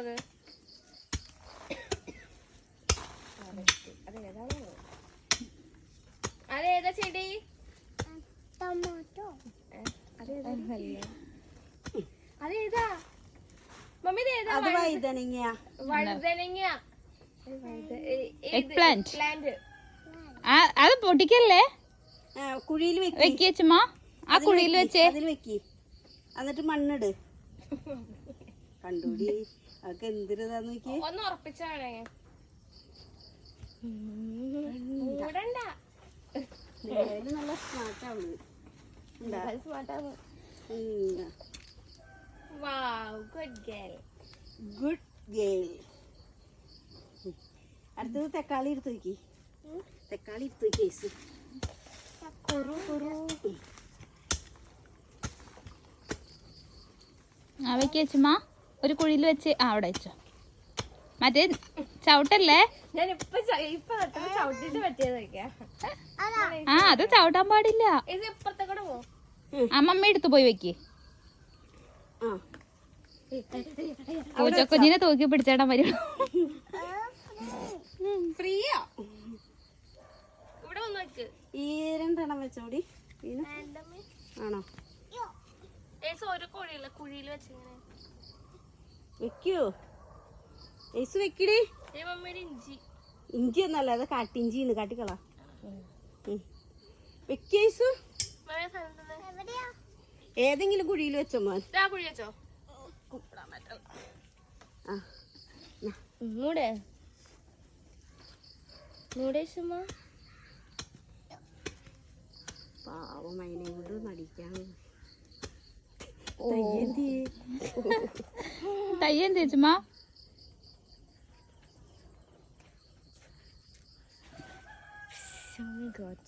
ഉള്ളത്? അതേതാ ചെടി? ടൊമാറ്റോ. അതേതാ മമ്മി? ഇതേതാ? വഴുതനങ്ങ. വഴുതനങ്ങ. പ്ലാന്റ്. അത് പൊട്ടിക്കല്ലേ, കുഴിയിൽ വെച്ചുമ്മ. ആ കുഴിയിൽ വെച്ചേ, അതിൽ വെക്കി. എന്നിട്ട് മണ്ണിട്. കണ്ടൂടി അതൊക്കെ എന്തിനാന്ന് നോക്കി. ഒന്ന് ഉറപ്പിച്ചാണേ. മൂടണ്ട. നല്ല സ്മാർട്ടാണ്. Good girl. അടുത്തത് തക്കാളി എടുത്ത് നോക്കി. തക്കാളി എടുത്ത് കേസ്. വെച്ചുമ്മ. ഒരു കുഴിയിൽ വെച്ച് അവിടെ വെച്ചോ. മറ്റേ ചവിട്ടല്ലേ? ഞാൻ ഇപ്പൊ ചവിട്ടിട്ട് പറ്റിയതൊക്കെ. അത് ചവിട്ടാൻ പാടില്ല. ഇത് ഇപ്പുറത്തെ കൂടെ പോ. മമ്മി എടുത്തു പോയി വെക്ക്. പൂച്ചക്കുഞ്ഞിനെ തൂക്കി പിടിച്ചേടാൻ വരും. ഫ്രീയാ. ഇവിടെ വന്ന് വെക്ക്. ഈ രണ്ടെണ്ണം വെച്ചോടി. ആണോ? ഒരു കുഴിയില്ല, കുഴിയിൽ വെച്ചിങ്ങനെ വെക്കോ? ഏസ് വെക്കടി. മമ്മിയുടെ ഇഞ്ചി. ഇഞ്ചി ഒന്നല്ല, അത് കാട്ടിഞ്ചിന്ന്. കാട്ടിക്കളാ. വെക്കേസു ഏതെങ്കിലും കുഴിയിൽ വെച്ചോ മോൻ. കുഴി വെച്ചോ. മൂടെ പാവം അതിനെ കൊണ്ട് നടിക്കാൻ. തയ്യൻ ചേച്ചുമ്മ. Oh my God.